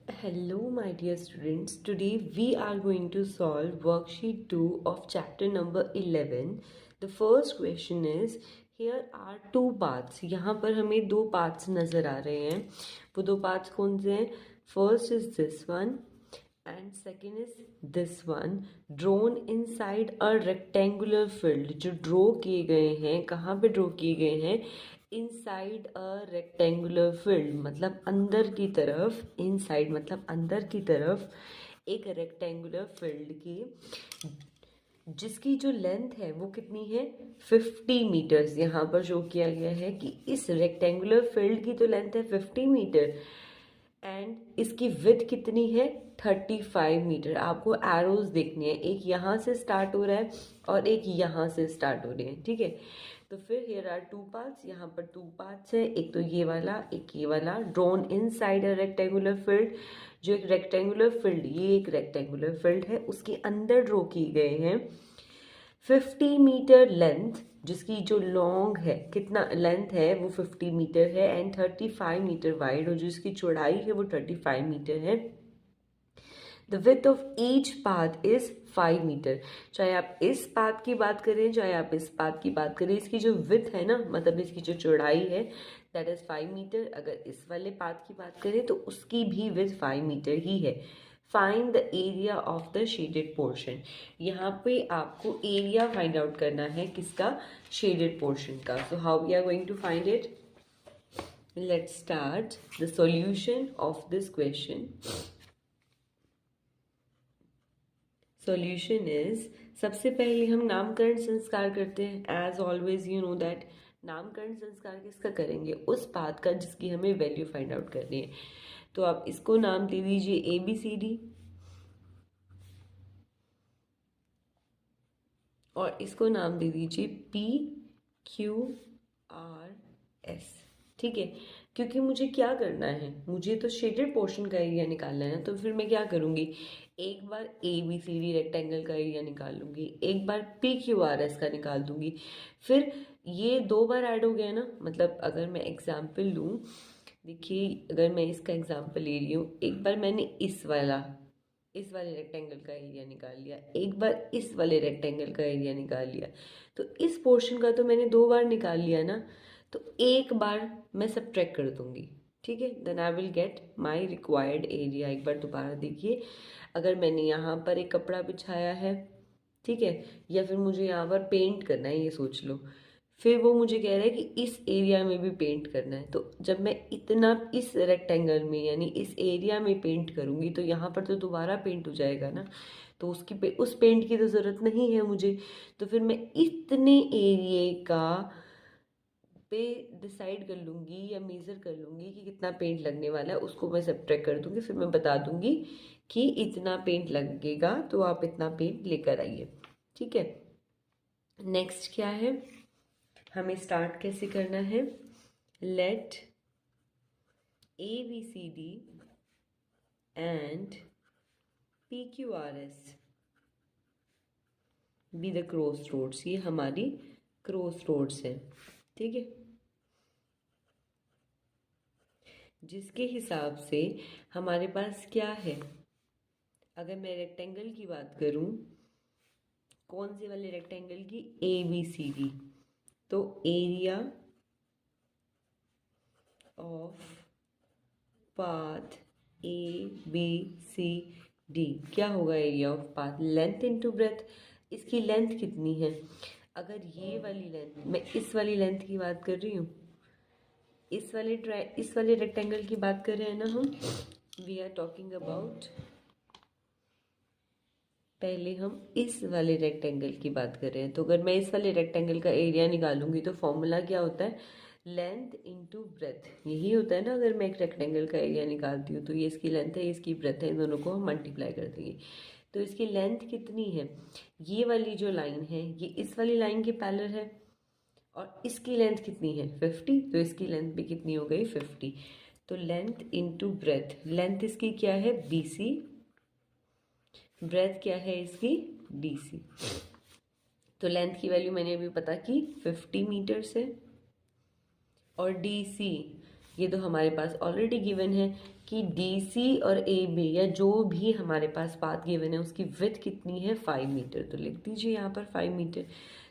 Hello, my dear students. Today we are going to solve worksheet 2 of chapter number 11. The first question is here are two paths. यहाँ पर हमें दो paths नज़र आ रहे हैं. वो दो paths कौन से हैं? First is this one and second is this one, drawn inside a rectangular field. जो ड्रॉ किए गए हैं, कहाँ पे ड्रॉ किए गए हैं? इनसाइड अ रेक्टेंगुलर फील्ड, मतलब अंदर की तरफ. इनसाइड मतलब अंदर की तरफ एक रेक्टेंगुलर फील्ड की, जिसकी जो लेंथ है वो कितनी है? 50 मीटर्स. यहाँ पर शो किया गया है कि इस रेक्टेंगुलर फील्ड की तो लेंथ है 50 मीटर एंड इसकी विड्थ कितनी है? 35 मीटर. आपको एरोज देखने हैं, एक यहाँ से स्टार्ट हो रहा है और एक यहाँ से स्टार्ट हो रहे हैं. ठीक है, तो फिर हियर आर टू पार्ट्स. यहाँ पर टू पार्ट्स है, एक तो ये वाला, एक ये वाला. Drawn inside a rectangular field, जो एक रेक्टेंगुलर फील्ड, ये एक रेक्टेंगुलर फील्ड है, उसके अंदर ड्रॉ किए गए हैं 50 मीटर लेंथ, जिसकी जो लॉन्ग है, कितना लेंथ है वो 50 मीटर है एंड 35 मीटर वाइड, और जो इसकी चौड़ाई है वो 35 मीटर है. The width of each path is 5 metre. चाहे आप इस पाथ की बात करें, चाहे आप इस पाथ की बात करें, इसकी जो विथ है ना, मतलब इसकी जो चौड़ाई है, दैट इज 5 मीटर. अगर इस वाले पाथ की बात करें तो उसकी भी विथ 5 मीटर ही है. Find the area of the shaded portion. यहाँ पे आपको एरिया फाइंड आउट करना है, किसका? शेडेड पोर्शन का. So how we are going to find it? Let's start the solution of this question. Solution is, सबसे पहले हम नामकरण संस्कार करते हैं. As always you know that नामकरण संस्कार किसका करेंगे? उस पाथ का जिसकी हमें वैल्यू फाइंड आउट करनी है. तो आप इसको नाम दे दीजिए ABCD और इसको नाम दे दीजिए PQRS. ठीक है, क्योंकि मुझे क्या करना है, मुझे तो शेडेड पोर्शन का एरिया निकालना है ना. तो फिर मैं क्या करूँगी, एक बार ABCD रेक्टेंगल का एरिया निकाल लूँगी, एक बार PQRS का निकाल दूँगी. फिर ये दो बार ऐड हो गया ना. मतलब अगर मैं एग्जाम्पल लूँ, देखिए अगर मैं इसका एग्जाम्पल ले रही हूँ, एक बार मैंने इस वाले रेक्टेंगल का एरिया निकाल लिया, एक बार इस वाले रेक्टेंगल का एरिया निकाल लिया, तो इस पोर्शन का तो मैंने दो बार निकाल लिया ना. तो एक बार मैं सब्ट्रैक्ट कर दूंगी. ठीक है, then I will get my required area. एक बार दोबारा देखिए, अगर मैंने यहाँ पर एक कपड़ा बिछाया है, ठीक है, या फिर मुझे यहाँ पर पेंट करना है, ये सोच लो, फिर वो मुझे कह रहा है कि इस एरिया में भी पेंट करना है. तो जब मैं इतना इस रेक्टेंगल में यानी इस एरिया में पेंट करूँगी तो यहाँ पर तो दोबारा पेंट हो जाएगा ना. तो उस पेंट की तो ज़रूरत नहीं है मुझे. तो फिर मैं इतने एरिए का पे डिसाइड कर लूँगी या मेज़र कर लूँगी कि कितना पेंट लगने वाला है, उसको मैं सब्ट्रैक्ट कर दूँगी. फिर मैं बता दूँगी कि इतना पेंट लगेगा, तो आप इतना पेंट लेकर आइए. ठीक है, नेक्स्ट क्या है, हमें स्टार्ट कैसे करना है? Let ABCD and PQRS be the cross roads. ये हमारी क्रॉस रोड्स है. ठीक है, जिसके हिसाब से हमारे पास क्या है, अगर मैं रेक्टेंगल की बात करूं, कौन से वाले रेक्टेंगल की? ABCD. तो एरिया ऑफ पाथ ABCD क्या होगा? Area of path length into breadth. इसकी लेंथ कितनी है? अगर ये वाली लेंथ, मैं इस वाली लेंथ की बात कर रही हूँ, इस वाले रेक्टेंगल की बात कर रहे हैं ना हम. वी आर टॉकिंग अबाउट, पहले हम इस वाले रेक्टेंगल की बात कर रहे हैं. तो अगर मैं इस वाले रेक्टेंगल का एरिया निकालूंगी तो फॉर्मूला क्या होता है? Length into breadth. यही होता है ना. अगर मैं एक रेक्टेंगल का एरिया निकालती हूँ तो ये इसकी लेंथ है, ये इसकी ब्रेथ है, इन दोनों को हम मल्टीप्लाई कर देंगे. तो इसकी लेंथ कितनी है? ये वाली जो लाइन है ये इस वाली लाइन के पैरेलल है, और इसकी लेंथ कितनी है? 50. तो इसकी लेंथ भी कितनी हो गई? 50. तो लेंथ इनटू ब्रेथ, लेंथ इसकी क्या है? BC, ब्रेथ क्या है इसकी? DC. तो लेंथ की वैल्यू मैंने अभी पता की 50 मीटर से, और DC ये तो हमारे पास ऑलरेडी गिवन है कि DC और AB या जो भी हमारे पास पाथ गिवन है उसकी विड्थ कितनी है 5 मीटर। तो लिख दीजिए यहाँ पर 5 मीटर।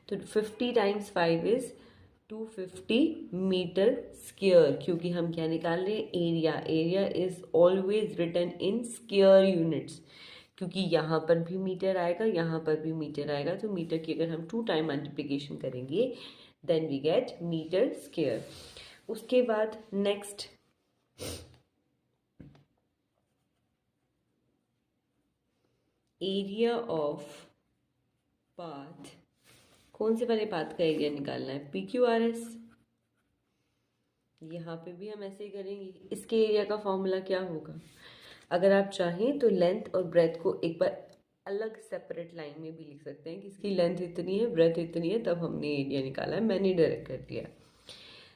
तो 50 टाइम्स 5 इज 250 मीटर स्क्वायर, क्योंकि हम क्या निकाल रहे हैं area. Area is always written in square units, क्योंकि यहाँ पर भी मीटर आएगा, यहाँ पर भी मीटर आएगा। तो मीटर की अगर हम 2 टाइम मल्टीप्लिकेशन करेंगे then we get metre square. उसके बाद नेक्स्ट एरिया ऑफ पाथ, कौन से वाले पाथ का एरिया निकालना है, PQRS। यहाँ पे भी हम ऐसे ही करेंगे। इसके एरिया का फॉर्मूला क्या होगा, अगर आप चाहें तो लेंथ और ब्रेथ को एक बार अलग सेपरेट लाइन में भी लिख सकते हैं कि इसकी लेंथ इतनी है, ब्रेथ इतनी है, तब हमने एरिया निकाला है। मैंने डायरेक्ट कर दिया।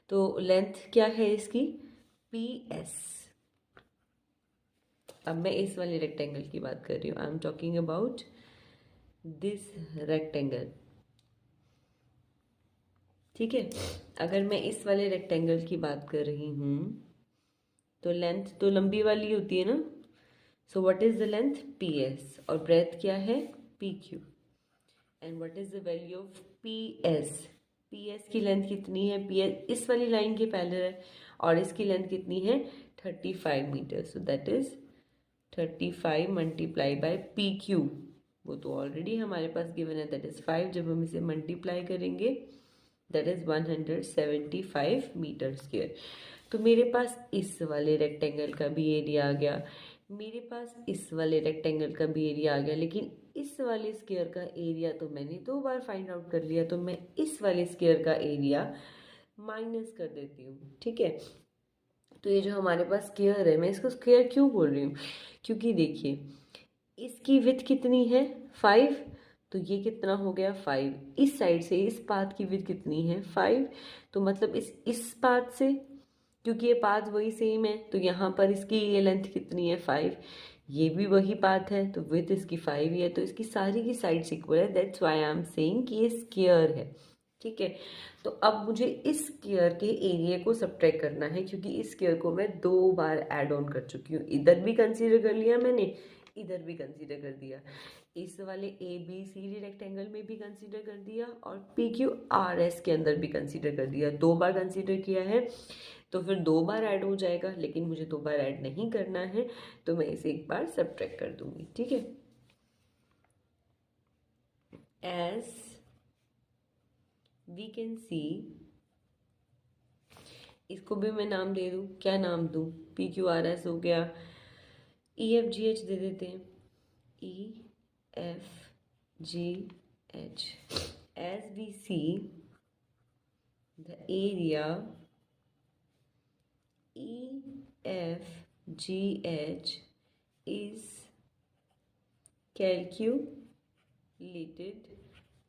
तो लेंथ क्या है इसकी, PS। अब मैं इस वाले रेक्टेंगल की बात कर रही हूँ। I am talking about this rectangle, ठीक है। अगर मैं इस वाले रेक्टेंगल की बात कर रही हूँ तो लेंथ तो लंबी वाली होती है ना। सो what is the length, PS, और ब्रेथ क्या है, PQ। And what is the value of PS की लेंथ कितनी है, PS इस वाली लाइन के पैरेलल है और इसकी लेंथ कितनी है 35 metre. So that is 35 multiply by PQ, वो तो ऑलरेडी हमारे पास गिवन है, दैट इज 5। जब हम इसे मल्टीप्लाई करेंगे दैट इज 175 मीटर स्क्वायर। तो मेरे पास इस वाले रेक्टेंगल का भी एरिया आ गया, मेरे पास इस वाले रेक्टेंगल का भी एरिया आ गया, लेकिन इस वाले स्क्वायर का एरिया तो मैंने 2 बार फाइंड आउट कर लिया। तो मैं इस वाले स्क्वायर का एरिया माइनस कर देती हूँ, ठीक है। तो ये जो हमारे पास स्क्वायर है, मैं इसको स्क्वायर क्यों बोल रही हूँ, क्योंकि देखिए इसकी विड्थ कितनी है 5, तो ये कितना हो गया 5। इस साइड से इस पाथ की विड्थ कितनी है 5, तो मतलब इस पाथ से, क्योंकि ये पाथ वही सेम है, तो यहाँ पर इसकी ये लेंथ कितनी है 5, ये भी वही पाथ है, तो विड्थ इसकी 5 ही है, तो इसकी सारी की साइड्स इक्वल है। That's why I am saying कि ये स्क्वायर है, ठीक है। तो अब मुझे इस स्क्वायर के एरिया को सब्ट्रैक्ट करना है, क्योंकि इस स्क्वायर को मैं 2 बार ऐड ऑन कर चुकी हूँ। इधर भी कंसीडर कर लिया मैंने, इधर भी कंसीडर कर दिया, इस वाले ABCD रेक्टेंगल में भी कंसीडर कर दिया और PQRS के अंदर भी कंसीडर कर दिया। 2 बार कंसीडर किया है तो फिर 2 बार ऐड हो जाएगा, लेकिन मुझे 2 बार ऐड नहीं करना है, तो मैं इसे एक बार सब्ट्रैक्ट कर दूंगी, ठीक है। एज वी कैन सी, इसको भी मैं नाम दे दूँ, क्या नाम दूँ, PQRS हो गया, EFGH दे देते हैं, EFGH। As we see, the area EFGH is calculated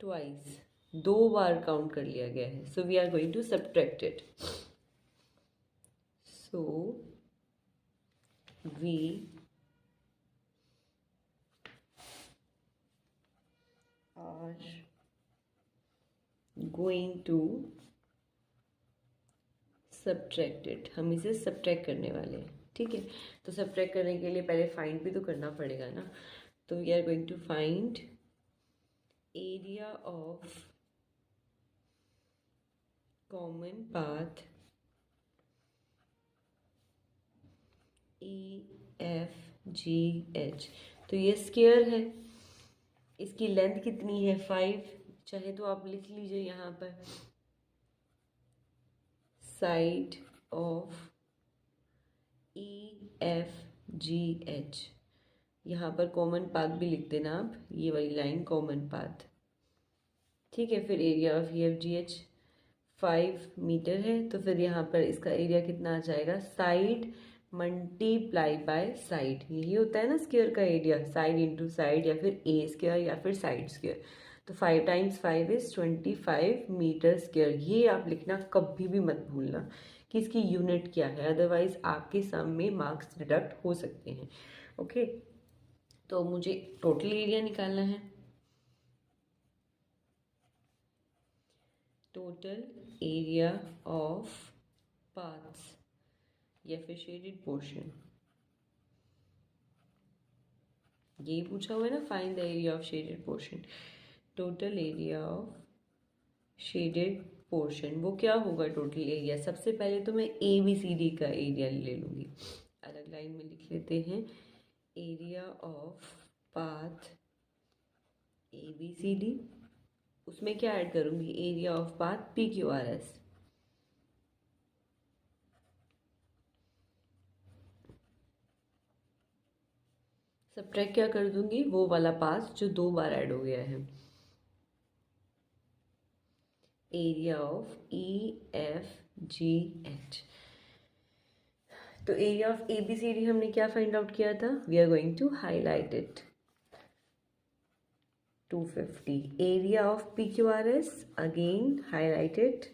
twice, 2 bar count कर लिया गया है। So we are going to subtract it. So we are going to subtract it, हम इसे subtract करने वाले हैं, ठीक है। तो subtract करने के लिए पहले find भी तो करना पड़ेगा ना। तो we are going to find area of common path EFGH। तो ये स्क्वायर है, इसकी लेंथ कितनी है 5, चाहे तो आप लिख लीजिए यहाँ पर साइड ऑफ EFGH, यहाँ पर कॉमन पाथ भी लिख देना आप, ये वाली लाइन कॉमन पाथ, ठीक है। फिर एरिया ऑफ EFGH 5 मीटर है, तो फिर यहाँ पर इसका एरिया कितना आ जाएगा, साइड मल्टीप्लाई बाय साइड, यही होता है ना स्क्वायर का एरिया, साइड इंटू साइड या फिर ए स्क्वायर या फिर साइड स्क्वायर। तो 5 टाइम्स 5 इज 25 मीटर स्क्वायर। ये आप लिखना कभी भी मत भूलना कि इसकी यूनिट क्या है, अदरवाइज आपके सम में मार्क्स डिडक्ट हो सकते हैं, ओके। तो मुझे टोटल एरिया निकालना है, टोटल एरिया ऑफ पाथ्स या फिर शेडेड पोर्शन? यही पूछा हुआ है ना, find the area of shaded portion. Total area of shaded portion, वो क्या होगा टोटल एरिया? सबसे पहले तो मैं ABCD का एरिया ले लूँगी, अलग लाइन में लिख लेते हैं। एरिया ऑफ पाथ ABCD, उसमें क्या ऐड करूँगी? Area of path PQRS। Subtract क्या कर दूंगी? वो वाला पाथ जो 2 बार ऐड हो गया है। Area of EFGH। तो एरिया ऑफ ABCD हमने क्या फाइंड आउट किया था? We are going to highlight it. 250। Area of PQRS again highlighted,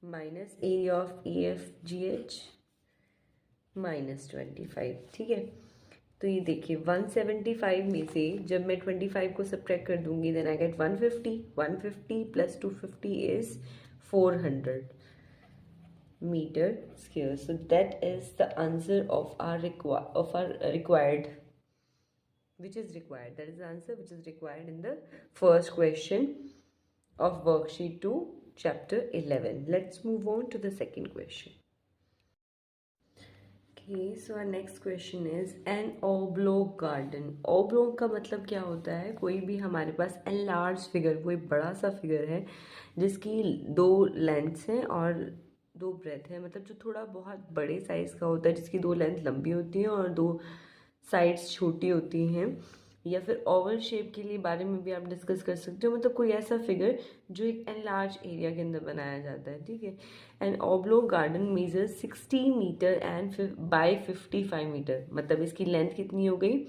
minus area of EFGH -25। ठीक है, तो ये देखिए 175 में से जब मैं 25 को सब्ट्रैक्ट कर दूंगी then I get 150। 150 plus 250 is 400 metre square. So that is the answer of our required, which is required. That is the answer which is required in the first question of worksheet 2 chapter 11. Let's move on to the second question. Okay, so our next question is an oblong garden. Oblong का मतलब क्या होता है? कोई भी हमारे पास enlarged figure, कोई बड़ा सा figure है जिसकी 2 लेंथ्स हैं और 2 ब्रेथ है, मतलब जो थोड़ा बहुत बड़े साइज का होता है, जिसकी 2 लेंथ लंबी होती हैं और 2 साइड्स छोटी होती हैं, या फिर ओवल शेप के लिए बारे में भी आप डिस्कस कर सकते हो। मतलब कोई ऐसा फिगर जो एक एनलार्ज एरिया के अंदर बनाया जाता है। ठीक है, an oblong garden measure 60 metre and by 55 metre. मतलब इसकी लेंथ कितनी हो गई?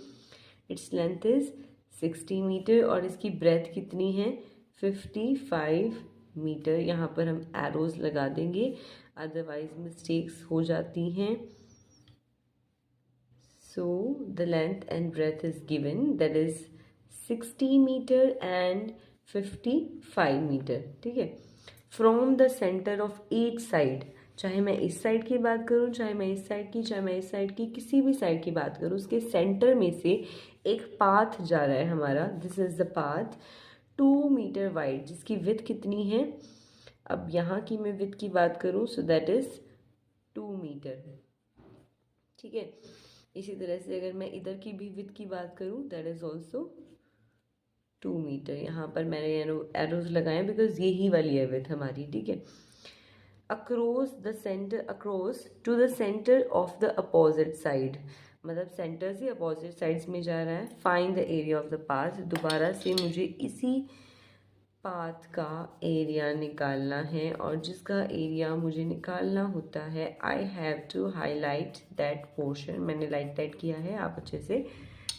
इट्स लेंथ इज 60 मीटर और इसकी ब्रेथ कितनी है? 55 मीटर। यहाँ पर हम एरोज लगा देंगे, अदरवाइज मिस्टेक्स हो जाती हैं। So the length and breadth is given, that is 60 meter and 55 meter। ठीक है, from the center of each side, चाहे मैं इस साइड की बात करूँ, चाहे मैं इस साइड की, चाहे मैं इस साइड की, किसी भी साइड की बात करूँ, उसके सेंटर में से एक पाथ जा रहा है हमारा। This is the path 2 metre wide, जिसकी विड्थ कितनी है? अब यहाँ की मैं विड्थ की बात करूँ, सो दैट इज 2 मीटर। ठीक है, इसी तरह से अगर मैं इधर की भी विड्थ की बात करूँ, दैट इज ऑल्सो 2 मीटर। यहाँ पर मैंने एरोज लगाए बिकॉज यही वाली है विड्थ हमारी। ठीक है, across the centre, across to the centre of the opposite side, मतलब सेंटर से अपोजिट साइड्स में जा रहा है। Find the area of the path, दोबारा से मुझे इसी पाथ का एरिया निकालना है, और जिसका एरिया मुझे निकालना होता है, I have to highlight that portion. मैंने लाइट किया है, आप अच्छे से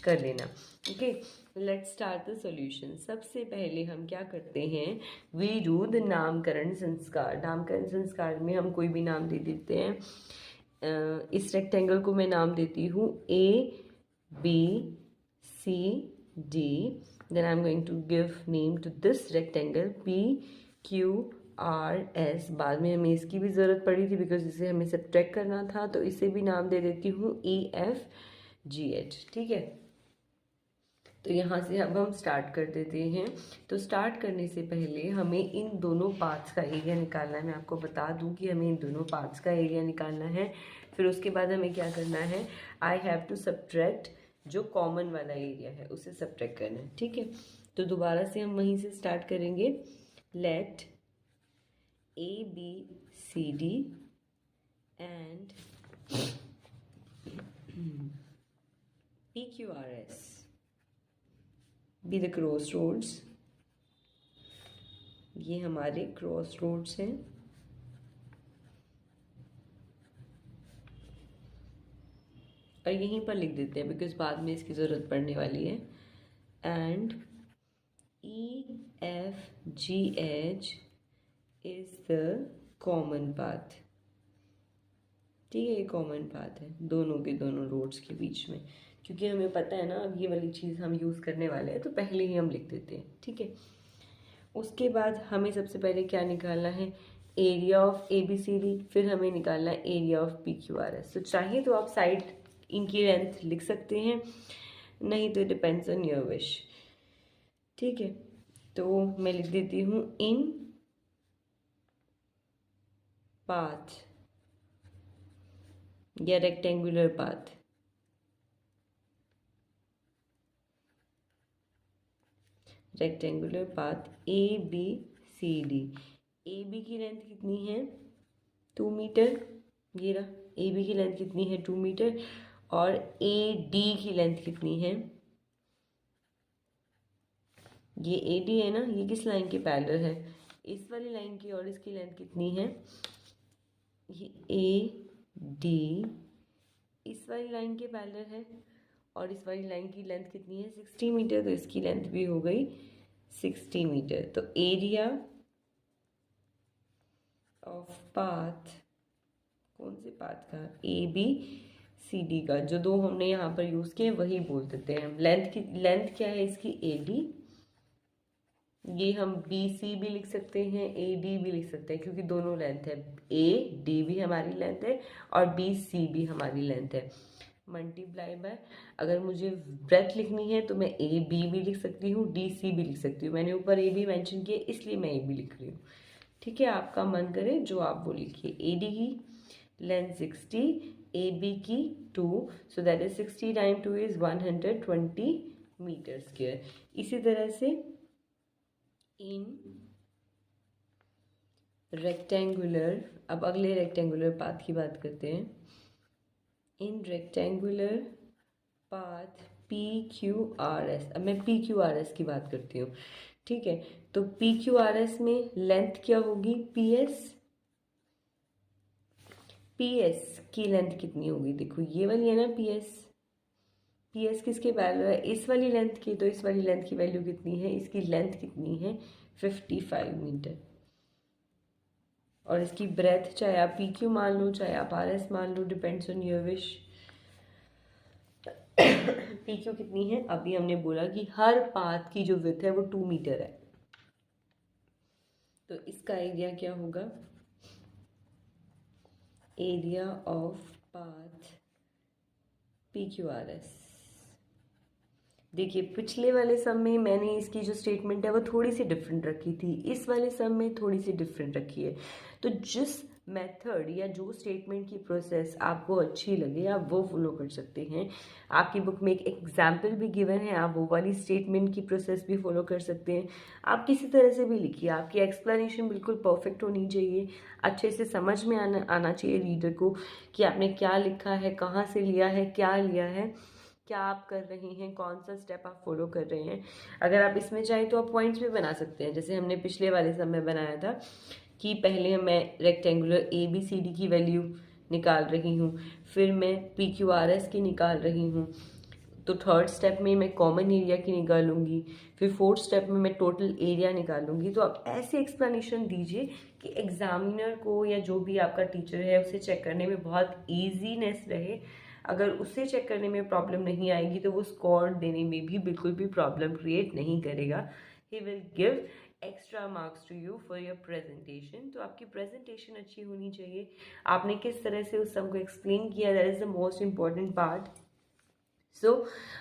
कर लेना। Okay, let's start the solution. सबसे पहले हम क्या करते हैं? वी डू द नामकरण संस्कार। नामकरण संस्कार में हम कोई भी नाम दे देते हैं। इस रेक्टेंगल को मैं नाम देती हूँ ABCD। Then I'm going to give name to this rectangle PQRS। बाद में हमें इसकी भी ज़रूरत पड़ी थी बिकॉज इसे हमें सब्ट्रैक्ट करना था, तो इसे भी नाम दे देती हूँ EFGH। ठीक है, तो यहाँ से अब हम स्टार्ट कर देते हैं। तो स्टार्ट करने से पहले हमें इन दोनों पार्ट्स का एरिया निकालना है। मैं आपको बता दूँ कि हमें इन दोनों पार्ट्स का एरिया निकालना है। फिर उसके बाद हमें क्या करना है? आई हैव टू सब्ट्रैक्ट, जो कॉमन वाला एरिया है उसे सब्ट्रैक्ट करना है। ठीक है, तो दोबारा से हम वहीं से स्टार्ट करेंगे। Let ABCD and PQRS be the cross roads. ये हमारे क्रॉस रोड्स हैं। और यहीं पर लिख देते हैं बिकॉज बाद में इसकी ज़रूरत पड़ने वाली है। And EFGH is the common path. ठीक है, ये कॉमन पाथ है दोनों के दोनों रोड्स के बीच में। क्योंकि हमें पता है ना अब ये वाली चीज़ हम यूज़ करने वाले हैं, तो पहले ही हम लिख देते हैं। ठीक है, उसके बाद हमें सबसे पहले क्या निकालना है? एरिया ऑफ ABCD, फिर हमें निकालना है एरिया ऑफ PQRS। तो चाहिए तो आप साइड इनकी लेंथ लिख सकते हैं, नहीं तो डिपेंड्स ऑन योर विश। ठीक है, तो मैं लिख देती हूँ इन पाथ या rectangular path. Rectangular path ABCD। AB की लेंथ कितनी है 2 मीटर, ये रहा AB की लेंथ कितनी है 2 मीटर, और AD की लेंथ कितनी है, ये AD है ना, ये किस लाइन के पैरेलल है, इस वाली लाइन की, और इसकी लेंथ कितनी है, ये AD इस वाली लाइन के पैरेलल है, और इस वाली लाइन की लेंथ कितनी है 60 मीटर, तो इसकी लेंथ भी हो गई 60 मीटर। तो एरिया ऑफ पाथ, कौन से पाथ का, ABCD का, जो दो हमने यहाँ पर यूज़ किए वही बोल देते हैं हम। लेंथ क्या है इसकी AD, ये हम BC भी लिख सकते हैं, AD भी लिख सकते हैं, क्योंकि दोनों लेंथ है, AD भी हमारी लेंथ है और BC भी हमारी लेंथ है। मल्टीप्लाई बाय, अगर मुझे ब्रेथ लिखनी है तो मैं AB भी लिख सकती हूँ, DC भी लिख सकती हूँ। मैंने ऊपर AB मेंशन किया इसलिए मैं AB लिख रही हूँ। ठीक है, आपका मन करे जो आप वो लिखिए। AD की लेंथ 60, AB की 2, so that is 60 time 2 is 120 metre square. इसी तरह से इन रेक्टेंगुलर, अब अगले रेक्टेंगुलर पाथ की बात करते हैं। इन रेक्टेंगुलर पाथ PQRS, अब मैं PQRS की बात करती हूँ। ठीक है, तो PQRS में लेंथ क्या होगी PS की लेंथ कितनी होगी, देखो ये वाली है ना PS किसके पैरेलल है, इस वाली लेंथ की, तो इस वाली लेंथ की वैल्यू कितनी है, इसकी लेंथ कितनी है 55 मीटर, और इसकी ब्रेथ चाहे आप PQ मान लो चाहे आप RS मान लो, depends on your wish. PQ कितनी है, अभी हमने बोला कि हर पाथ की जो विड्थ है वो 2 मीटर है, तो इसका एरिया क्या होगा, एरिया ऑफ पाथ PQRS। देखिए पिछले वाले सम में मैंने इसकी जो स्टेटमेंट है वो थोड़ी सी डिफरेंट रखी थी, इस वाले सम में थोड़ी सी डिफरेंट रखी है। तो जिस मेथड या जो स्टेटमेंट की प्रोसेस आपको अच्छी लगे आप वो फॉलो कर सकते हैं। आपकी बुक में एक एग्जाम्पल भी गिवन है, आप वो वाली स्टेटमेंट की प्रोसेस भी फॉलो कर सकते हैं। आप किसी तरह से भी लिखिए, आपकी एक्सप्लेनेशन बिल्कुल परफेक्ट होनी चाहिए, अच्छे से समझ में आना चाहिए रीडर को कि आपने क्या लिखा है, कहाँ से लिया है, क्या लिया है, क्या आप कर रहे हैं, कौन सा स्टेप आप फॉलो कर रहे हैं। अगर आप इसमें चाहें तो आप पॉइंट्स भी बना सकते हैं, जैसे हमने पिछले वाले समय बनाया था कि पहले मैं रेक्टेंगुलर ABCD की वैल्यू निकाल रही हूँ, फिर मैं PQRS की निकाल रही हूँ, तो थर्ड स्टेप में मैं कॉमन एरिया की निकालूंगी, फिर फोर्थ स्टेप में मैं टोटल एरिया निकालूंगी। तो आप ऐसे एक्सप्लेनेशन दीजिए कि एग्जामिनर को या जो भी आपका टीचर है उसे चेक करने में बहुत ईजीनेस रहे। अगर उसे चेक करने में प्रॉब्लम नहीं आएगी तो वो स्कोर देने में भी बिल्कुल भी प्रॉब्लम क्रिएट नहीं करेगा। He will give extra marks to you for your presentation. तो आपकी प्रेजेंटेशन अच्छी होनी चाहिए, आपने किस तरह से उस सम को एक्सप्लेन किया, that is the most important part. So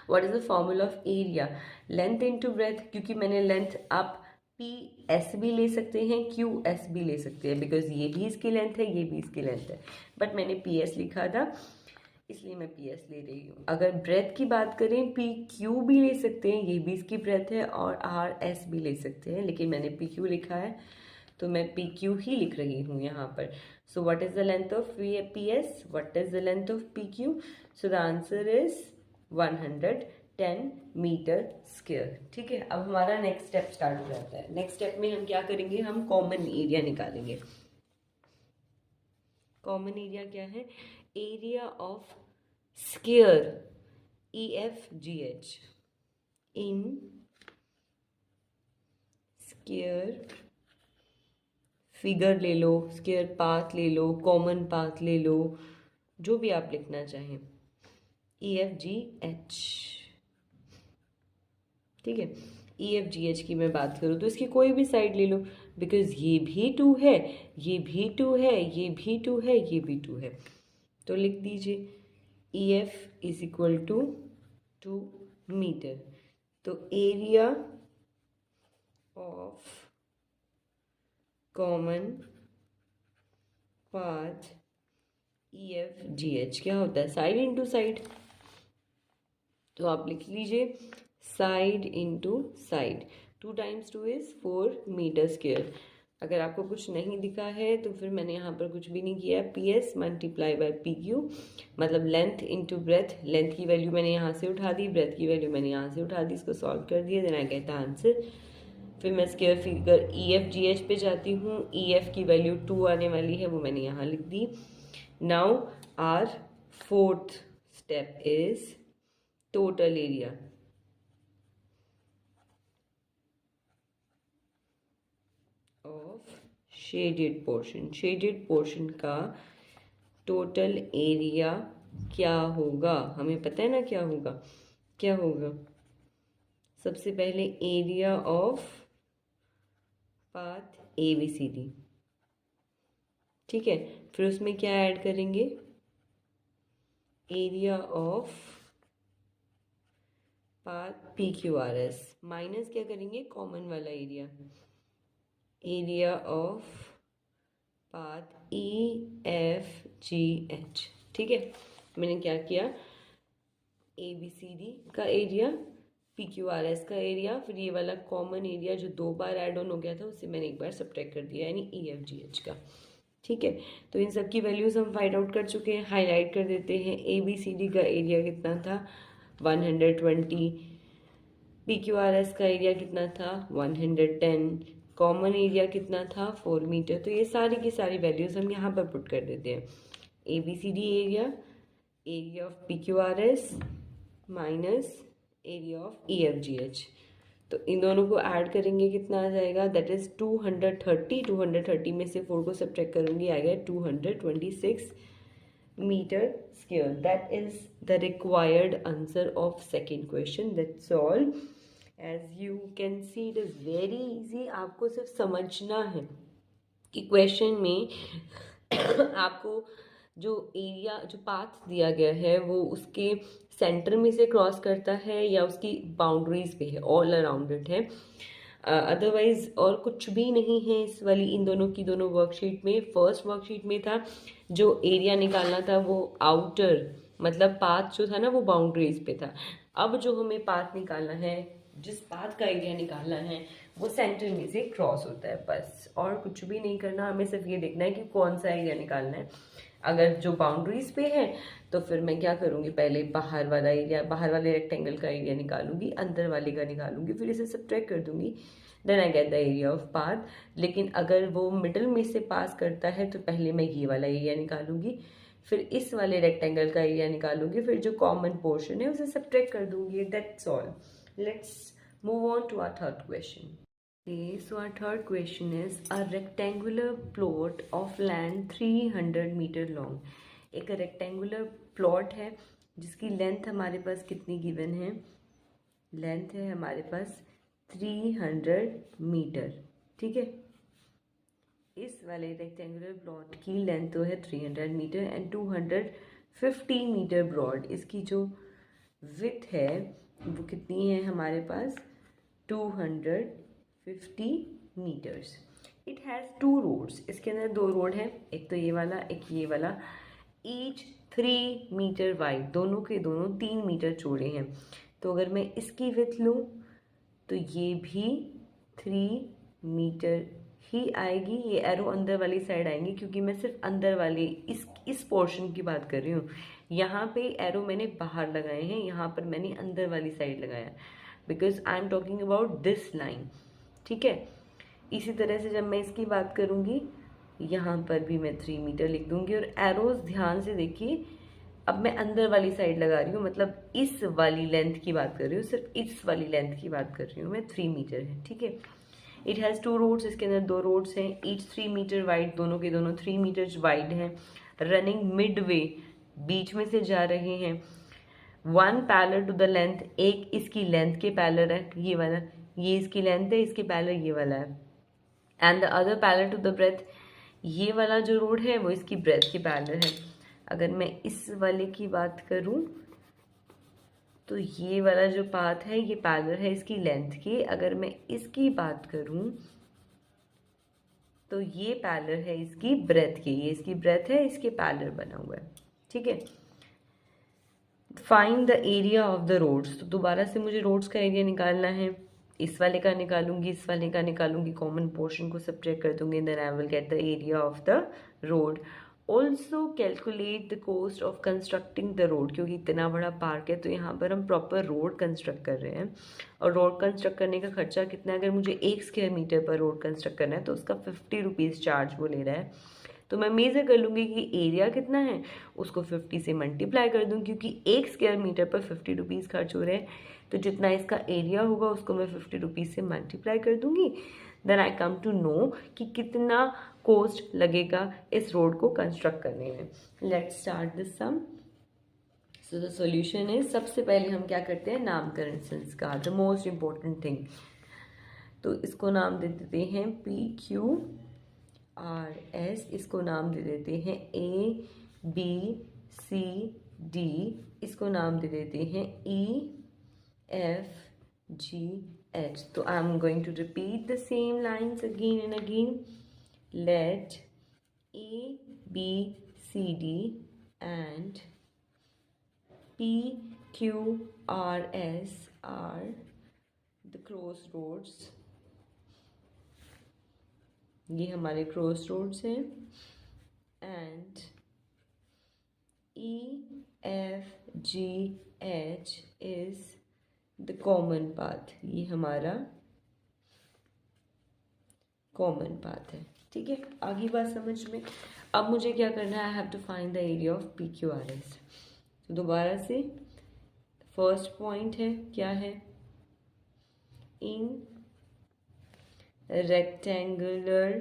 what is the formula of area, length into breadth, क्योंकि मैंने लेंथ आप PS भी ले सकते हैं, QS भी ले सकते हैं, बिकॉज ये भी इसकी लेंथ है ये भी इसकी लेंथ है, बट मैंने PS लिखा था इसलिए मैं PS ले रही हूँ। अगर ब्रेथ की बात करें PQ भी ले सकते हैं, ये भी इसकी ब्रेथ है, और RS भी ले सकते हैं, लेकिन मैंने PQ लिखा है तो मैं PQ ही लिख रही हूँ यहाँ पर। So what is the length of PS, what is the length of PQ, so the answer is 110 metre square. ठीक है, अब हमारा नेक्स्ट स्टेप स्टार्ट हो जाता है। नेक्स्ट स्टेप में हम क्या करेंगे, हम कॉमन एरिया निकालेंगे। कॉमन एरिया क्या है, area of square EFGH in square, figure ले लो, स्क्वायर पाथ ले लो, कॉमन पाथ ले लो, जो भी आप लिखना चाहें, EFGH। ठीक है, EFGH की मैं बात करूँ तो इसकी कोई भी साइड ले लो, बिकॉज ये भी 2 है, ये भी 2 है, ये भी 2 है, ये भी 2 है। तो लिख दीजिए EF is equal to 2 metre. तो area of common path EFGH क्या होता है? Side into side. तो आप लिख लीजिए side into side, 2 times 2 is 4 metre square. अगर आपको कुछ नहीं दिखा है तो फिर मैंने यहाँ पर कुछ भी नहीं किया है, PS मल्टीप्लाई बाय PQ, मतलब लेंथ इंटू ब्रेथ। लेंथ की वैल्यू मैंने यहाँ से उठा दी, ब्रेथ की वैल्यू मैंने यहाँ से उठा दी, इसको सॉल्व कर दिया, देना कहता है आंसर। फिर मैं स्क्वायर फिगर EFGH पे जाती हूँ, EF की वैल्यू 2 आने वाली है, वो मैंने यहाँ लिख दी। Now our fourth step is total area. Of shaded portion, shaded portion का टोटल एरिया क्या होगा? हमें पता है ना क्या होगा। क्या होगा? सबसे पहले एरिया ऑफ पाथ ABCD, ठीक है। फिर उसमें क्या ऐड करेंगे? Area of path PQRS minus क्या करेंगे? कॉमन वाला area, area of path EFGH, ठीक है। मैंने क्या किया? ABCD का एरिया, PQRS का एरिया, फिर ये वाला कॉमन एरिया जो 2 बार ऐड ऑन हो गया था उसे मैंने एक बार सब्ट्रैक्ट कर दिया, यानी EFGH का, ठीक है। तो इन सब की वैल्यूज हम फाइंड आउट कर चुके हैं, हाईलाइट कर देते हैं। ABCD का एरिया कितना था? 120। PQRS का एरिया कितना था? 110। कॉमन एरिया कितना था? 4 मीटर। तो ये सारी की सारी वैल्यूज हम यहाँ पर पुट कर देते हैं। ABCD area, area of PQRS minus area of EFGH। तो इन दोनों को ऐड करेंगे, कितना आ जाएगा? That is 230। 230 में से 4 को सब्ट्रैक्ट करूंगी, आएगा 226 metre square. That is the required answer of second question. That's all. As you can see it is very easy. आपको सिर्फ समझना है कि क्वेश्चन में आपको जो एरिया, जो पाथ दिया गया है वो उसके सेंटर में से क्रॉस करता है या उसकी बाउंड्रीज पे है, ऑल अराउंड इट है, अदरवाइज और कुछ भी नहीं है इस वाली, इन दोनों की दोनों वर्कशीट में। फर्स्ट वर्कशीट में था जो एरिया निकालना था वो आउटर, मतलब पाथ जो था ना वो बाउंड्रीज पे था। अब जो हमें पाथ निकालना है, जिस पाथ का एरिया निकालना है वो सेंटर में से क्रॉस होता है, बस और कुछ भी नहीं करना। हमें सिर्फ ये देखना है कि कौन सा एरिया निकालना है। अगर जो बाउंड्रीज पे है तो फिर मैं क्या करूँगी? पहले बाहर वाला एरिया, बाहर वाले रेक्टेंगल का एरिया निकालूंगी, अंदर वाले का निकालूंगी, फिर इसे सब्ट्रैक्ट कर दूंगी, then I get the area of path. लेकिन अगर वो मिडल में से पास करता है तो पहले मैं ये वाला एरिया निकालूंगी, फिर इस वाले रेक्टेंगल का एरिया निकालूंगी, फिर जो कॉमन पोर्शन है उसे सब्ट्रैक्ट कर दूंगी। That's all. Let's move on to our third question. Okay, so our third question is a rectangular plot of land 300 meter long. एक rectangular plot है जिसकी लेंथ हमारे पास कितनी गिवन है? लेंथ है हमारे पास 300 मीटर, ठीक है। इस वाले रेक्टेंगुलर प्लॉट की लेंथ तो है 300 मीटर एंड 250 मीटर ब्रॉड। इसकी जो विड्थ है वो कितनी है हमारे पास? 250 मीटर्स। It has 2 roads. इसके अंदर 2 रोड हैं, एक तो ये वाला, एक ये वाला। ईच 3 मीटर वाइड, दोनों के दोनों 3 मीटर चौड़े हैं। तो अगर मैं इसकी विड्थ लूँ तो ये भी 3 मीटर ही आएगी। ये एरो अंदर वाली साइड आएंगी क्योंकि मैं सिर्फ अंदर वाले इस पोर्शन की बात कर रही हूँ। यहाँ पे एरो मैंने बाहर लगाए हैं, यहाँ पर मैंने अंदर वाली साइड लगाया, because I am talking about this line, ठीक है। इसी तरह से जब मैं इसकी बात करूँगी यहाँ पर भी मैं 3 मीटर लिख दूंगी। और एरोज ध्यान से देखिए, अब मैं अंदर वाली साइड लगा रही हूँ, मतलब इस वाली लेंथ की बात कर रही हूँ, सिर्फ इस वाली लेंथ की बात कर रही हूँ मैं। 3 मीटर है, ठीक है। It has 2 roads. इसके अंदर 2 रोड्स हैं, ईच 3 मीटर वाइड, दोनों के दोनों 3 मीटर वाइड हैं। रनिंग मिड वे, बीच में से जा रहे हैं। 1 पैरेलल टू द लेंथ, एक इसकी लेंथ के पैरेलल है, ये वाला ये इसकी लेंथ है, इसके पैरेलल ये वाला है, and the other parallel to the breadth, ये वाला जो रोड है वो इसकी ब्रेथ के पैरेलल है। अगर मैं इस वाले की बात करूं तो ये वाला जो पाथ है ये पैरेलल है इसकी लेंथ के। अगर मैं इसकी बात करूं तो ये पैरेलल है इसकी ब्रेथ के, ये इसकी ब्रेथ है, इसके पैरेलल बना हुआ है, ठीक है। Find the area of the roads, तो दोबारा से मुझे रोड्स का एरिया निकालना है। इस वाले का निकालूंगी, इस वाले का निकालूंगी, कॉमन पोर्शन को सब्ट्रैक्ट कर दूंगी, then I will get the area of the road. Also calculate the cost of constructing the road, क्योंकि इतना बड़ा पार्क है तो यहाँ पर हम प्रॉपर रोड कंस्ट्रक्ट कर रहे हैं, और रोड कंस्ट्रक्ट करने का खर्चा कितना है, अगर मुझे 1 स्क्वायर मीटर पर रोड कंस्ट्रक्ट करना है तो उसका 50 रुपीज़ चार्ज वो ले रहा है। तो मैं मेज़र कर लूँगी कि एरिया कितना है, उसको 50 से मल्टीप्लाई कर दूँ, क्योंकि 1 स्क्वायर मीटर पर 50 रुपीज़ खर्च हो रहे हैं, तो जितना इसका एरिया होगा उसको मैं 50 रुपीज़ से मल्टीप्लाई कर दूँगी। Then I come to know कि कितना कॉस्ट लगेगा इस रोड को कंस्ट्रक्ट करने में। Let's start this sum. So the solution is, सबसे पहले हम क्या करते हैं, नामकरण संस्कार, द मोस्ट इम्पोर्टेंट थिंग। तो इसको नाम दे देते हैं PQRS, इसको नाम दे देते हैं ABCD, इसको नाम दे देते हैं EFGH। तो I am going to repeat the same lines again and again. Let ABCD and PQRS are the crossroads, ये हमारे क्रॉस रोड्स हैं, and EFGH is the common path, ये हमारा कॉमन पाथ है, ठीक है। आगे बात समझ में। अब मुझे क्या करना है, I have to find the area of PQRS। तो दोबारा से फर्स्ट पॉइंट है, क्या है, इन रेक्टेंगुलर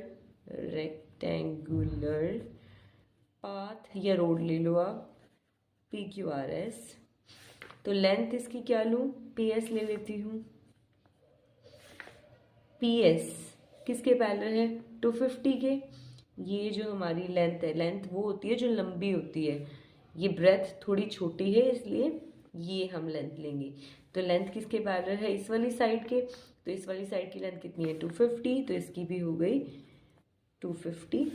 पाथ या रोड ले लो आप, PQRS। तो लेंथ इसकी क्या लूँ, PS ले लेती हूँ। PS किसके पैरेलल है, 250 के। ये जो हमारी लेंथ है, लेंथ वो होती है जो लंबी होती है, ये ब्रेथ थोड़ी छोटी है इसलिए ये हम लेंथ लेंगे। तो लेंथ किसके पैरेलल है, इस वाली साइड के। तो इस वाली साइड की लेंथ कितनी है, 250, तो इसकी भी हो गई 250।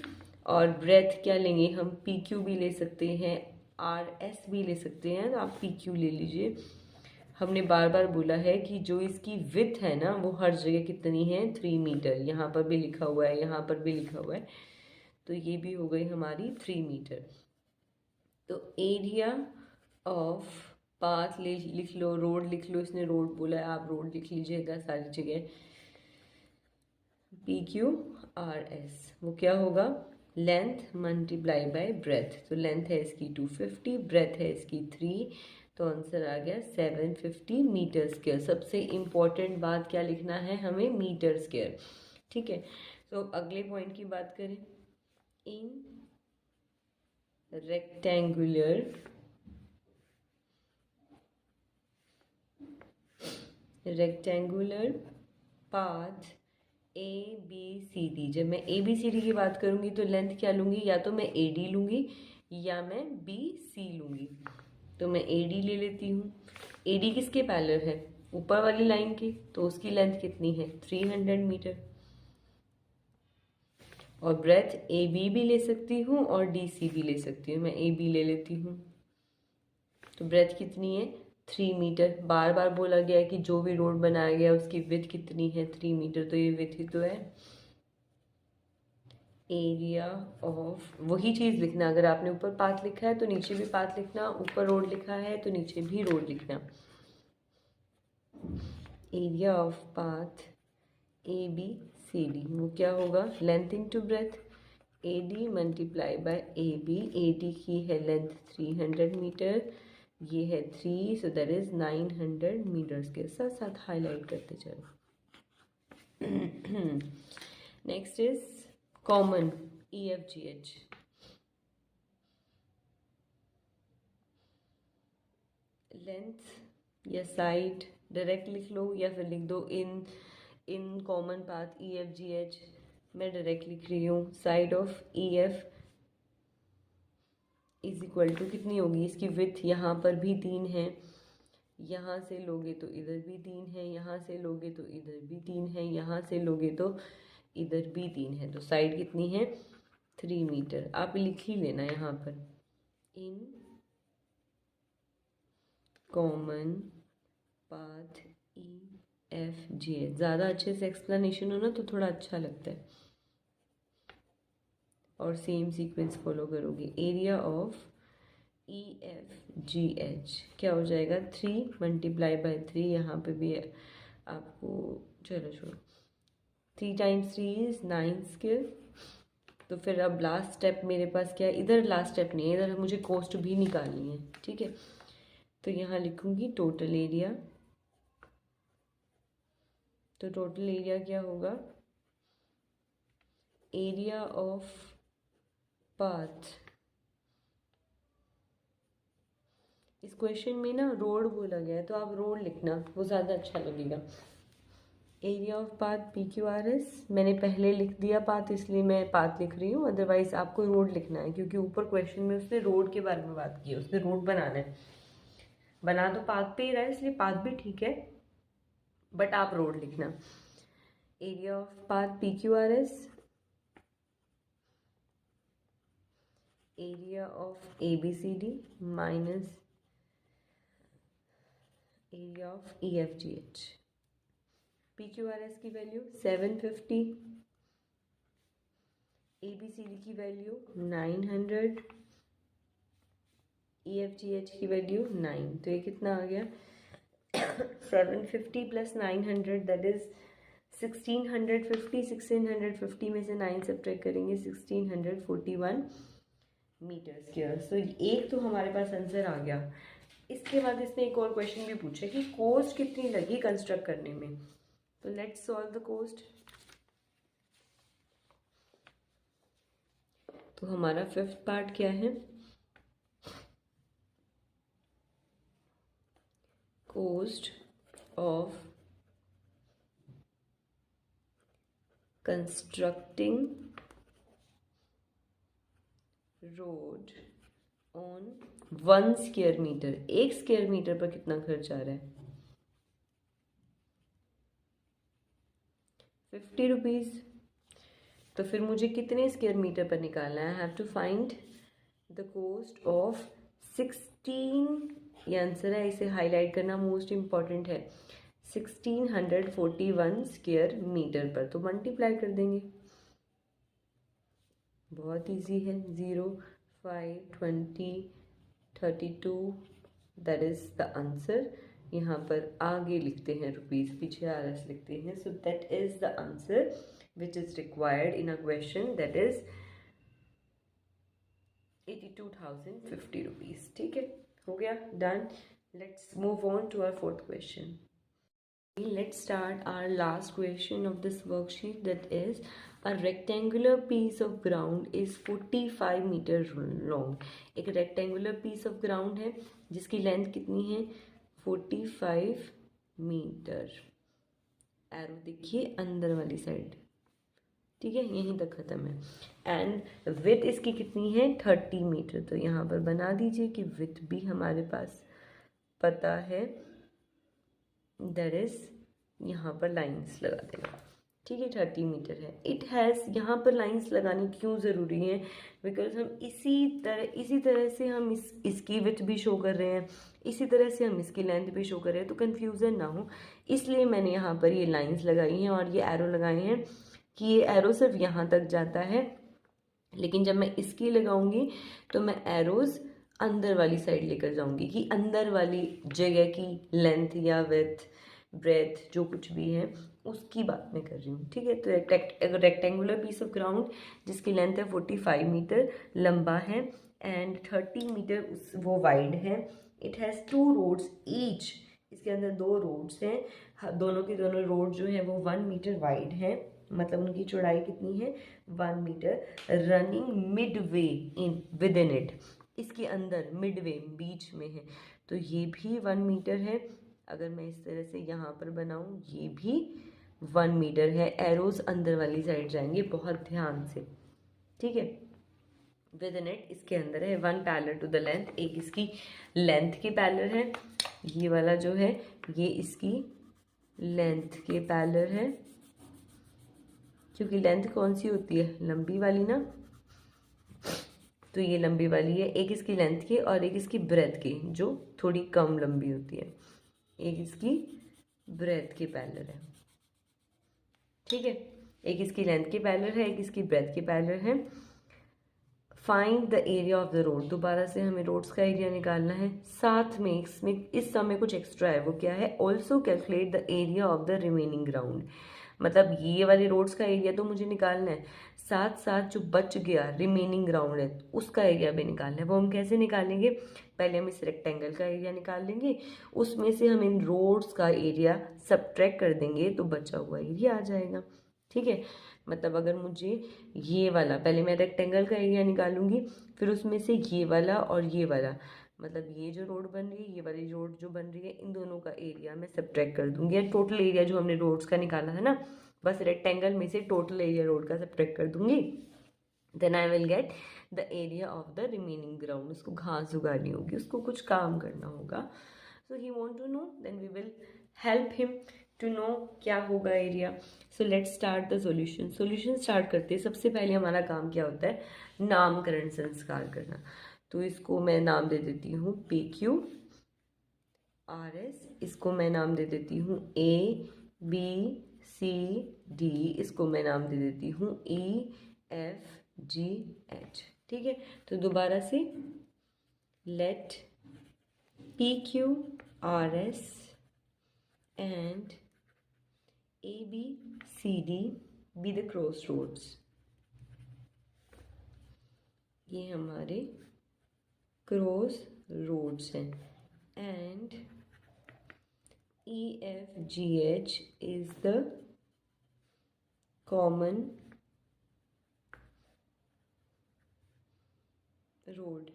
और ब्रेथ क्या लेंगे हम, PQ भी ले सकते हैं, RS भी ले सकते हैं, तो आप PQ ले लीजिए। हमने बार बार बोला है कि जो इसकी विड्थ है ना वो हर जगह कितनी है, 3 मीटर, यहाँ पर भी लिखा हुआ है, यहाँ पर भी लिखा हुआ है, तो ये भी हो गई हमारी 3 मीटर। तो एरिया ऑफ पाथ लिख लो, रोड लिख लो, इसने रोड बोला है, आप रोड लिख लीजिएगा सारी जगह। PQRS वो क्या होगा, लेंथ मल्टीप्लाई बाय ब्रेथ। तो लेंथ है इसकी 250, ब्रेथ है इसकी 3, तो आंसर आ गया 750 मीटर स्क्वायर। सबसे इम्पोर्टेंट बात क्या लिखना है हमें, मीटर स्क्वायर, ठीक है। तो अगले पॉइंट की बात करें, इन रेक्टेंगुलर पाथ ABCD। जब मैं ABCD की बात करूंगी तो लेंथ क्या लूंगी, या तो मैं AD लूंगी या मैं BC लूंगी। तो मैं AD ले लेती हूँ। AD किसके पैरेलल है, ऊपर वाली लाइन के, तो उसकी लेंथ कितनी है, 300 मीटर। और ब्रेथ AB भी ले सकती हूँ और DC भी ले सकती हूँ, मैं AB ले लेती हूँ। तो ब्रेथ कितनी है, 3 मीटर। बार बार बोला गया है कि जो भी रोड बनाया गया उसकी विड्थ कितनी है, 3 मीटर, तो ये विड्थ ही तो है। एरिया ऑफ, वही चीज़ लिखना, अगर आपने ऊपर पाथ लिखा है तो नीचे भी पाथ लिखना, ऊपर रोड लिखा है तो नीचे भी रोड लिखना। एरिया ऑफ पाथ ABCD वो क्या होगा, length into breadth, AD multiply by AB। AD की है लेंथ 300 मीटर, ये है 3, सो दैट इज 900 मीटर्स के साथ साथ हाईलाइट करते चलो। Next is common EFGH। Length या साइड डायरेक्ट लिख लो या फिर लिख दो इन कॉमन पाथ EFGH। मैं डायरेक्ट लिख रही हूँ। Side of EF is equal to कितनी होगी, इसकी विथ यहाँ पर भी 3 है, यहाँ से लोगे तो इधर भी 3 है, यहाँ से लोगे तो इधर भी 3 है, यहाँ से लोगे तो इधर भी 3 है, तो साइड कितनी है 3 मीटर। आप लिख ही लेना यहाँ पर इन कॉमन पाथ EFGH। ज़्यादा अच्छे से एक्सप्लेनेशन हो ना तो थोड़ा अच्छा लगता है, और सेम सीक्वेंस फॉलो करोगे। एरिया ऑफ EFGH क्या हो जाएगा 3 मल्टीप्लाई बाई 3, यहाँ पे भी आपको चलो छोड़ो, 3 टाइम्स 3 इज 9 स्क्वायर। तो फिर अब लास्ट स्टेप मेरे पास क्या है, इधर लास्ट स्टेप नहीं है, इधर मुझे कोस्ट भी निकालनी है, ठीक है। तो यहाँ लिखूंगी टोटल एरिया। तो टोटल एरिया क्या होगा, एरिया ऑफ पाथ। इस क्वेश्चन में ना रोड बोला गया है तो आप रोड लिखना, वो ज़्यादा अच्छा लगेगा। एरिया ऑफ पाथ PQRS, मैंने पहले लिख दिया पाथ इसलिए मैं पाथ लिख रही हूँ, अदरवाइज आपको रोड लिखना है क्योंकि ऊपर क्वेश्चन में उसने रोड के बारे में बात की है, उसने रोड बनाना है। बना तो पाथ पे ही रहा है इसलिए पाथ भी ठीक है, बट आप रोड लिखना। Area of path PQRS, area of ABCD minus area of EFGH। PQRS की वैल्यू 750, ABCD की वैल्यू 900, EFGH की वैल्यू 9। तो ये कितना आ गया 750 प्लस 900 दैट इज 1650। 1650 में से 9 सब्ट्रैक्ट करेंगे 1641 मीटर स्क्वायर। सो एक तो हमारे पास आंसर आ गया। इसके बाद इसने एक और क्वेश्चन भी पूछा कि कोस्ट कितनी लगी कंस्ट्रक्ट करने में। तो लेट्स सॉल्व द कोस्ट। तो हमारा 5th पार्ट क्या है, cost of constructing road on 1 square metre. 1 square metre पर कितना खर्च आ रहा है 50 रुपीज़। तो फिर मुझे कितने स्क्वायर मीटर पर निकालना है, I have to find the cost of 16, ये आंसर है, इसे हाईलाइट करना मोस्ट इम्पॉर्टेंट है, 1641 स्क्वायर मीटर पर। तो मल्टीप्लाई कर देंगे, बहुत इजी है, 0 5 20 32 दैट इज द आंसर। यहाँ पर आगे लिखते हैं रुपीज़, पीछे RS लिखते हैं। So that is the answer which is required in a question, that is 82,050 rupees. ठीक है, हो गया, done. Let's move on to our 4th question. Let's start our last question of this worksheet, that is a rectangular piece of ground is 45 meter long। एक rectangular piece of ground है जिसकी length कितनी है 45 metre. Arrow देखिए अंदर वाली side, ठीक है, यहीं तक खत्म है। एंड विथ इसकी कितनी है 30 मीटर। तो यहाँ पर बना दीजिए कि विथ भी हमारे पास पता है, दैट इज यहाँ पर लाइंस लगा देगा, ठीक है, 30 मीटर है। इट हैज़, यहाँ पर लाइंस लगानी क्यों ज़रूरी है, बिकॉज हम इसी तरह से हम इसकी विथ भी शो कर रहे हैं, इसी तरह से हम इसकी लेंथ भी शो कर रहे हैं, तो कन्फ्यूज़न ना हो इसलिए मैंने यहाँ पर ये लाइंस लगाई हैं और ये एरो लगाए हैं कि ये एरो सिर्फ यहाँ तक जाता है, लेकिन जब मैं इसकी लगाऊंगी तो मैं एरोज़ अंदर वाली साइड लेकर जाऊंगी कि अंदर वाली जगह की लेंथ या विथ ब्रेथ जो कुछ भी है उसकी बात मैं कर रही हूँ, ठीक है। तो रेक्टेंगुलर पीस ऑफ ग्राउंड जिसकी लेंथ है 45 मीटर लंबा है एंड 30 मीटर वो वाइड है। इट हैज़ 2 रोड्स ईच, इसके अंदर 2 रोड्स हैं, दोनों के दोनों रोड जो है वो 1 मीटर वाइड है, मतलब उनकी चौड़ाई कितनी है 1 metre. Running mid way in within it, इसके अंदर मिड वे बीच में है, तो ये भी 1 मीटर है अगर मैं इस तरह से यहाँ पर बनाऊँ, ये भी 1 मीटर है। एरोज अंदर वाली साइड जाएंगे, बहुत ध्यान से, ठीक है। विद नेट इसके अंदर है 1 पैरेलल टू द लेंथ, एक इसकी लेंथ के पैरेलल है, ये वाला जो है ये इसकी लेंथ के पैरेलल है, क्योंकि लेंथ कौन सी होती है, लंबी वाली ना, तो ये लंबी वाली है। एक इसकी लेंथ की और एक इसकी ब्रेथ की, जो थोड़ी कम लंबी होती है, एक इसकी ब्रेथ के पैरेलल है, ठीक है। एक इसकी लेंथ के पैरेलल है, एक इसकी ब्रेथ के पैरेलल है। Find the area of the road, दोबारा से हमें रोड्स का एरिया निकालना है। साथ में इसमें इस समय कुछ एक्स्ट्रा है, वो क्या है, also calculate the area of the remaining ground, मतलब ये वाले रोड्स का एरिया तो मुझे निकालना है, साथ साथ जो बच गया रिमेनिंग ग्राउंड है उसका एरिया भी निकालना है। वो हम कैसे निकालेंगे, पहले हम इस रेक्टेंगल का एरिया निकाल लेंगे, उसमें से हम इन रोड्स का एरिया सब्ट्रैक्ट कर देंगे तो बचा हुआ एरिया आ जाएगा, ठीक है। मतलब अगर मुझे ये वाला, पहले मैं रेक्टेंगल का एरिया निकालूंगी, फिर उसमें से ये वाला और ये वाला, मतलब ये जो रोड बन रही है, ये वाली रोड जो बन रही है, इन दोनों का एरिया मैं सब्ट्रैक्ट कर दूंगी। टोटल एरिया जो हमने रोड्स का निकाला था ना, बस रेक्टेंगल में से टोटल एरिया रोड का सब्ट्रैक्ट कर दूंगी। Then I will get the area of the remaining ground. उसको घास उगानी होगी, उसको कुछ काम करना होगा, so he want to know, then we will help him to know क्या होगा area. So let's start the solution. Solution start करते हैं, सबसे पहले हमारा काम क्या होता है, नामकरण संस्कार करना। तो इसको मैं नाम दे देती हूँ PQ RS, इसको मैं नाम दे देती हूँ ABCD, इसको मैं नाम दे देती हूँ EFGH, ठीक है। तो दोबारा से, let PQRS and ABCD be the crossroads, ये हमारे क्रॉस रोड्स हैं, and EFGH is the common road.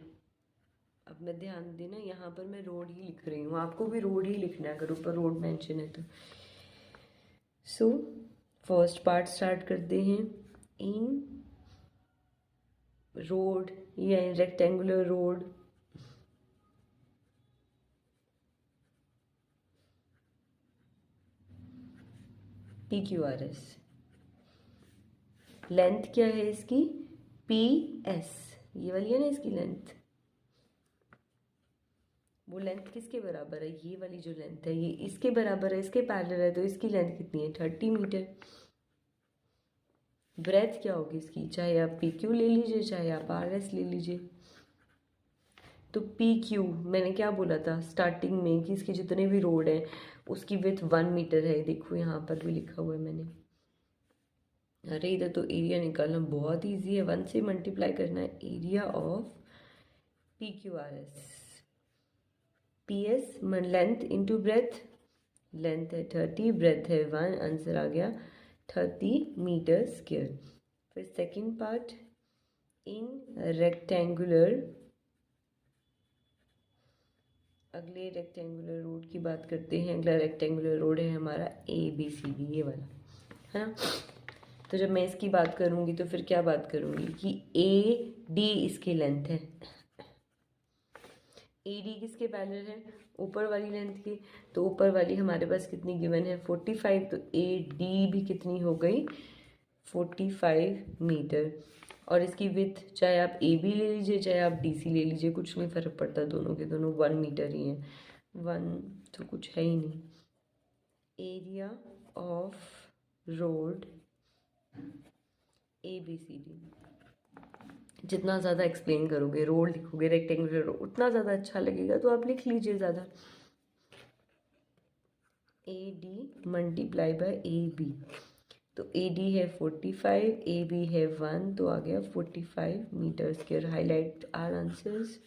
अब मैं ध्यान देना, यहाँ पर मैं रोड ही लिख रही हूँ, आपको भी रोड ही लिखना है अगर ऊपर रोड मेंशन है तो। सो फर्स्ट पार्ट स्टार्ट करते हैं। इन रोड या इन रेक्टेंगुलर रोड PQRS, लेंथ क्या है इसकी PS, ये वाली है ना इसकी लेंथ, वो लेंथ किसके बराबर है, ये वाली जो लेंथ है ये इसके बराबर है, इसके पैरेलल है, तो इसकी लेंथ कितनी है 30 मीटर। ब्रेथ क्या होगी इसकी, चाहे आप PQ ले लीजिए चाहे आप RS ले लीजिए। तो PQ मैंने क्या बोला था स्टार्टिंग में कि इसके जितने भी रोड हैं उसकी विड्थ 1 मीटर है, देखो यहाँ पर भी लिखा हुआ है मैंने। अरे इधर तो एरिया निकालना बहुत ईजी है, 1 से मल्टीप्लाई करना है area of PQRS। PS length into breath, length है 30, ब्रेथ है 1, आंसर आ गया 30 मीटर स्क्वायर। फिर सेकंड पार्ट, इन रेक्टेंगुलर, अगले रेक्टेंगुलर रोड की बात करते हैं। अगला रेक्टेंगुलर रोड है हमारा ABCD, ये वाला है ना। तो जब मैं इसकी बात करूंगी तो फिर क्या बात करूंगी कि AD इसकी लेंथ है, AD किसके पैरेलल है, ऊपर वाली लेंथ की, तो ऊपर वाली हमारे पास कितनी गिवन है 45, तो AD भी कितनी हो गई 45 मीटर। और इसकी विड्थ चाहे आप AB ले लीजिए चाहे आप DC ले लीजिए, कुछ नहीं फर्क पड़ता, दोनों के दोनों 1 मीटर ही हैं, 1 तो कुछ है ही नहीं। एरिया ऑफ रोड ABCD, जितना ज़्यादा एक्सप्लेन करोगे, रोड लिखोगे रेक्टेंगुलर रोड, उतना ज़्यादा अच्छा लगेगा, तो आप लिख लीजिए ज़्यादा। AD मल्टीप्लाई बाय AB, तो AD है 45, AB है 1, तो आ गया 45 metre square. Highlight our answers.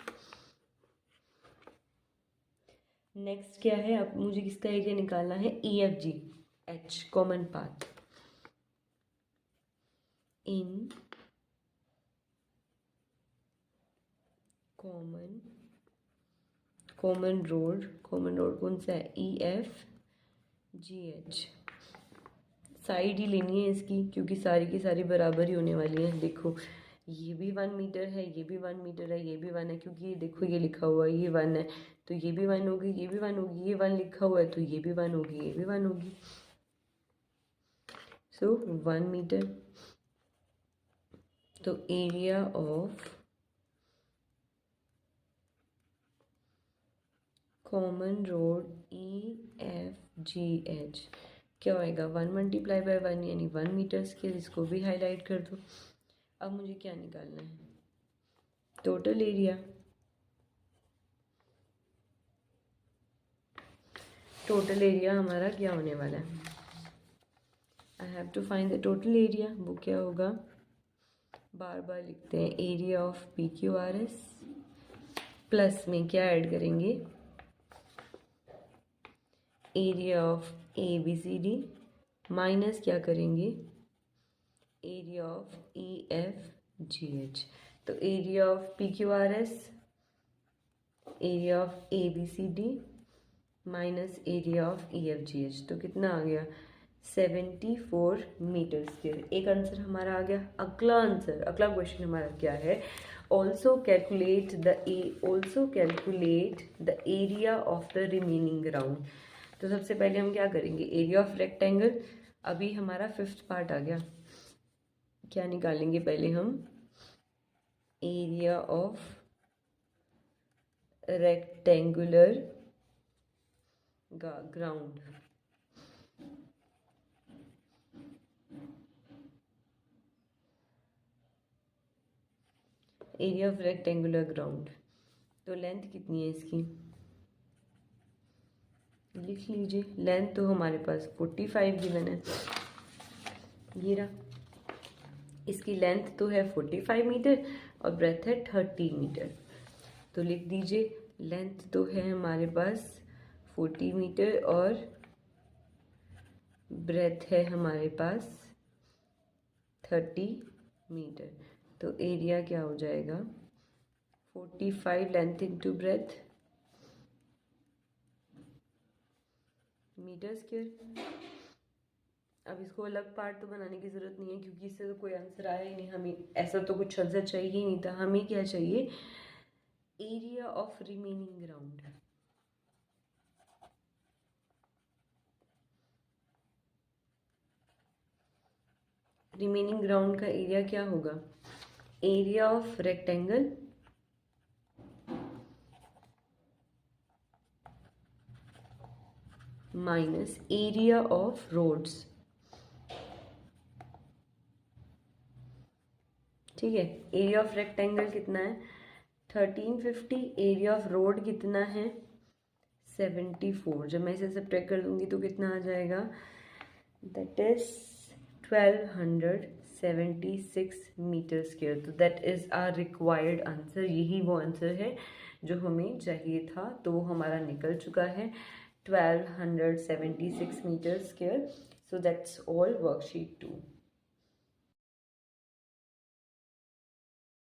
Next क्या है, अब मुझे किसका एरिया निकालना है, EFGH common path. In common road कौन सा है, EFGH। साइड ही लेनी है इसकी क्योंकि सारी की सारी बराबर ही होने वाली है। देखो ये भी 1 मीटर है, ये भी 1 मीटर है, ये भी 1 है, क्योंकि ये देखो ये लिखा हुआ है ये 1 है, तो ये भी 1 होगी, ये भी 1 होगी, ये 1 लिखा हुआ है तो ये भी 1 होगी, ये भी 1 होगी। सो 1 मीटर। तो area of common road EFGH क्या होएगा, 1 मल्टीप्लाई बाय 1 यानी 1 मीटर स्क्वायर। इसको भी हाईलाइट कर दो। अब मुझे क्या निकालना है, टोटल एरिया। टोटल एरिया हमारा क्या होने वाला है, I have to find the total area. वो क्या होगा, बार बार लिखते हैं, एरिया ऑफ PQRS प्लस में क्या ऐड करेंगे, एरिया ऑफ ABCD माइनस क्या करेंगे, एरिया ऑफ EFGH। तो area of PQRS, area of ABCD minus area of EFGH, तो कितना आ गया, 74 मीटर स्क्वायर। एक आंसर हमारा आ गया। अगला क्वेश्चन हमारा क्या है, also calculate the area of the remaining ground. तो सबसे पहले हम क्या करेंगे, एरिया ऑफ रेक्टेंगल। अभी हमारा 5th पार्ट आ गया। क्या निकालेंगे पहले हम, area of rectangular ground. Area of rectangular ground, तो लेंथ कितनी है इसकी, लिख लीजिए। लेंथ तो हमारे पास 45 गिवन है, ये रहा। इसकी लेंथ तो है 45 मीटर और ब्रेथ है 30 मीटर। तो लिख दीजिए, लेंथ तो है हमारे पास 40 मीटर और ब्रेथ है हमारे पास 30 मीटर। तो एरिया क्या हो जाएगा, 45 length into breadth metre square. अब इसको अलग पार्ट तो बनाने की ज़रूरत नहीं है क्योंकि इससे तो कोई आंसर आया ही नहीं। हमें ऐसा तो कुछ आंसर चाहिए ही नहीं था। हमें क्या चाहिए, area of remaining ground. Remaining ground का एरिया क्या होगा, area of rectangle minus area of roads. ठीक है, एरिया ऑफ रेक्टेंगल कितना है 1350, एरिया ऑफ रोड कितना है 74। जब मैं इसे सब्ट्रैक्ट कर दूंगी तो कितना आ जाएगा, दैट इज 1276 मीटर स्क्वायर। तो that is our required answer. यही वो आंसर है जो हमें चाहिए था, तो हमारा निकल चुका है 1276 metre square. So that's all worksheet 2।